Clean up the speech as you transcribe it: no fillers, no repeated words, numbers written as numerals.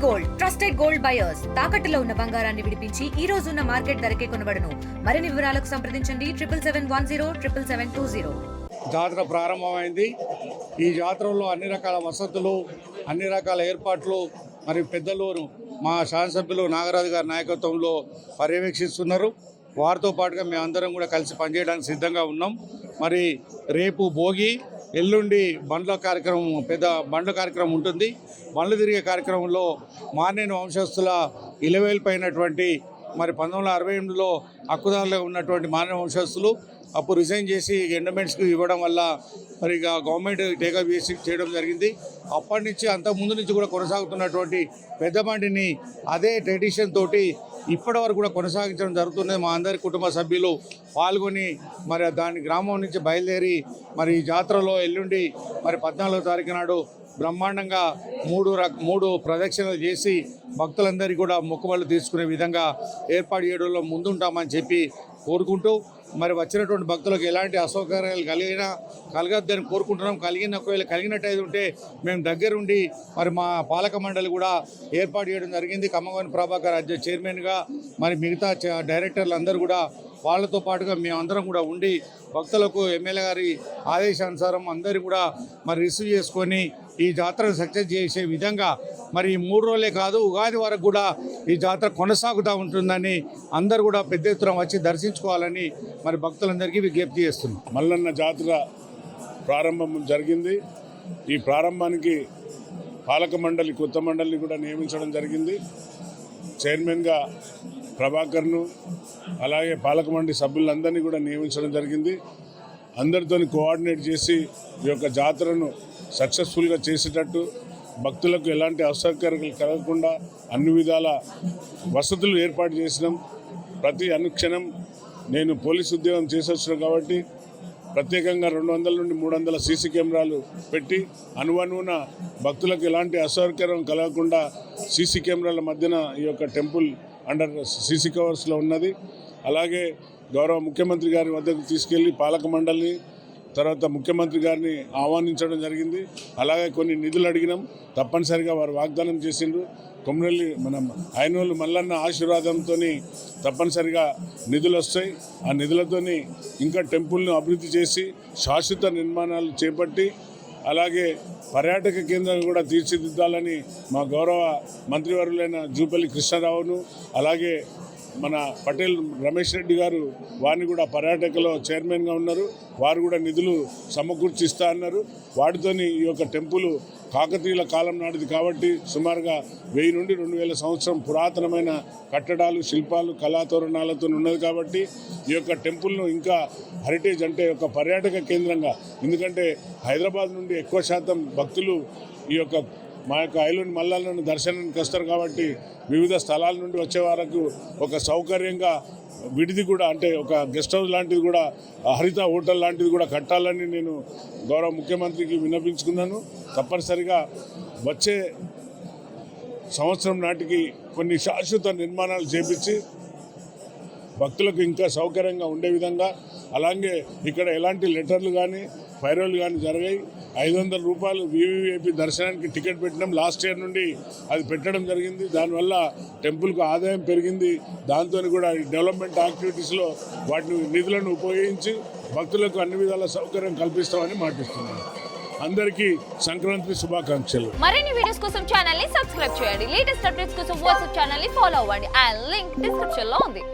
Gold trusted gold buyers తాకట్టులో ఉన్న బంగారాన్ని విడిపించి ఈ రోజు ఉన్న మార్కెట్ ధరకే కొనబడును. మరిన్ని వివరాలకు సంప్రదించండి 7771077720. జాతర ప్రారంభమైంది. ఈ జాతరలో అన్ని రకాల వసతులు, అన్ని రకాల ఏర్పాట్లు మరి పెద్దలు మా శాసనసభ్యులు నాగరాజు గారి నాయకత్వంలో పర్యవేక్షిస్తున్నారు. వారితో పాటుగా మేమందరం కూడా కలిసి పనిచేయడానికి సిద్ధంగా ఉన్నాం. మరి రేపు భోగి, ఎల్లుండి బండ్ల కార్యక్రమం, పెద్ద బండ్ల కార్యక్రమం ఉంటుంది. బండ్లు తిరిగే కార్యక్రమంలో మార్నేని వంశస్థుల ఇలవేల్పైనటువంటి మరి 1968లో హక్కుదారులుగా ఉన్నటువంటి మార్నేని వంశస్థులు అప్పుడు రిజైన్ చేసి ఎండమెంట్స్కి ఇవ్వడం వల్ల మరి ఇక గవర్నమెంట్ టేకప్ చేసి చేయడం జరిగింది. అప్పటి నుంచి అంతకుముందు నుంచి కూడా కొనసాగుతున్నటువంటి పెద్ద బండిని అదే ట్రెడిషన్ తోటి ఇప్పటి వరకు కూడా కొనసాగించడం జరుగుతున్నది. మా అందరి కుటుంబ సభ్యులు పాల్గొని మరి దాని గ్రామం నుంచి బయలుదేరి మరి ఈ జాతరలో ఎల్లుండి మరి 14వ తారీఖు నాడు బ్రహ్మాండంగా మూడు ప్రదక్షిణలు చేసి భక్తులందరికీ కూడా మొక్కుబళ్ళు తీసుకునే విధంగా ఏర్పాటు చేయడంలో ముందుంటామని చెప్పి కోరుకుంటూ మరి వచ్చినటువంటి భక్తులకు ఎలాంటి అసౌకర్యాలు కలగద్దని కోరుకుంటున్నాం. ఒకవేళ కలిగినట్టయితే ఉంటే మేము దగ్గరుండి మరి మా పాలక మండలి కూడా ఏర్పాటు చేయడం జరిగింది. కమ్మగోని ప్రభాకర్ చైర్మన్గా మరి మిగతా డైరెక్టర్లు అందరూ కూడా వాళ్ళతో పాటుగా మేమందరం కూడా ఉండి భక్తులకు ఎమ్మెల్యే గారి ఆదేశానుసారం అందరూ కూడా మరి రిసీవ్ చేసుకొని ఈ జాతరను సక్సెస్ చేసే విధంగా మరి 3 రోజులే కాదు ఉగాది వరకు కూడా ఈ జాతర కొనసాగుతూ ఉంటుందని అందరూ కూడా పెద్ద ఎత్తున వచ్చి దర్శించుకోవాలని మరి భక్తులందరికీ విజ్ఞప్తి చేస్తున్నాం. మల్లన్న జాతర ప్రారంభం జరిగింది. ఈ ప్రారంభానికి పాలక మండలి, కొత్త మండలిని కూడా నియమించడం జరిగింది. చైర్మన్గా ప్రభాకర్ను, అలాగే పాలక మండలి సభ్యులందరినీ కూడా నియమించడం జరిగింది. అందరితో కోఆర్డినేట్ చేసి ఈ యొక్క జాతరను సక్సెస్ఫుల్గా చేసేటట్టు, భక్తులకు ఎలాంటి అసౌకర్యాలు కలగకుండా అన్ని విధాల వసతులు ఏర్పాటు చేసినాం. ప్రతి అనుక్షణం నేను పోలీసు ఉద్యోగం చేసి వచ్చినాం కాబట్టి ప్రత్యేకంగా 200 నుండి 300 సీసీ కెమెరాలు పెట్టి అనువనువున భక్తులకు ఎలాంటి అసౌకర్యం కలగకుండా సీసీ కెమెరాల మధ్యన ఈ యొక్క టెంపుల్ అండర్ సీసీ కవర్స్లో ఉన్నది. అలాగే గౌరవ ముఖ్యమంత్రి గారి వద్దకు తీసుకెళ్లి పాలక మండలిని, తర్వాత ముఖ్యమంత్రి గారిని ఆహ్వానించడం జరిగింది. అలాగే కొన్ని నిధులు అడిగినాం. తప్పనిసరిగా వారు వాగ్దానం చేసిండ్రు. కొమరల్లి ఆయనోళ్ళు మల్లన్న ఆశీర్వాదంతో తప్పనిసరిగా నిధులు వస్తాయి. ఆ నిధులతో ఇంకా టెంపుల్ను అభివృద్ధి చేసి శాశ్వత నిర్మాణాలు చేపట్టి అలాగే పర్యాటక కేంద్రం కూడా తీర్చిదిద్దాలని మా గౌరవ మంత్రివర్యులైన జూపల్లి కృష్ణారావును, అలాగే మన పటేల్ రమేష్ రెడ్డి గారు, వారిని కూడా పర్యాటకలో చైర్మన్గా ఉన్నారు. వారు కూడా నిధులు సమకూర్చిస్తా అన్నారు. వాటితోని ఈ యొక్క టెంపుల్ కాకతీయుల కాలం నాటిది కాబట్టి సుమారుగా 1000 నుండి 2000 సంవత్సరం పురాతనమైన కట్టడాలు, శిల్పాలు, కళాతోరణాలతో ఉన్నది కాబట్టి ఈ యొక్క టెంపుల్ను ఇంకా హెరిటేజ్ అంటే ఒక పర్యాటక కేంద్రంగా, ఎందుకంటే హైదరాబాద్ నుండి ఎక్కువ శాతం భక్తులు ఈ యొక్క మా యొక్క ఐలోని మల్లన్నను దర్శనానికి వస్తారు కాబట్టి వివిధ స్థలాల నుండి వచ్చే వరకు ఒక సౌకర్యంగా విడిది కూడా, అంటే ఒక గెస్ట్ హౌస్ లాంటిది కూడా, హరిత హోటల్ లాంటిది కూడా కట్టాలని నేను గౌరవ ముఖ్యమంత్రికి విన్నపించుకున్నాను. తప్పనిసరిగా వచ్చే సంవత్సరం నాటికి కొన్ని శాశ్వత నిర్మాణాలు చేపించి భక్తులకు ఇంకా సౌకర్యంగా ఉండే విధంగా, అలాగే ఇక్కడ ఎలాంటి లెటర్లు కానీ ఫైరోలు కానీ జరిగాయి. 500 రూపాయలు వీవీఐపీ దర్శనానికి టికెట్ పెట్టినాం. లాస్ట్ ఇయర్ నుండి అది పెట్టడం జరిగింది. దానివల్ల టెంపుల్కు ఆదాయం పెరిగింది. దాంతో కూడా డెవలప్మెంట్ యాక్టివిటీస్లో వాటిని నిధులను ఉపయోగించి భక్తులకు అన్ని విధాల సౌకర్యం కల్పిస్తామని మాటిస్తున్నాను. అందరికీ సంక్రాంతి శుభాకాంక్షలు. మరిన్ని వీడియోస్ కోసం ఛానల్ ని సబ్స్క్రైబ్ చేయండి. లేటెస్ట్ అప్డేట్స్ కోసం వాట్సాప్ ఛానల్ ని ఫాలో అవ్వండి. ఆ లింక్ డిస్క్రిప్షన్ లో ఉంది.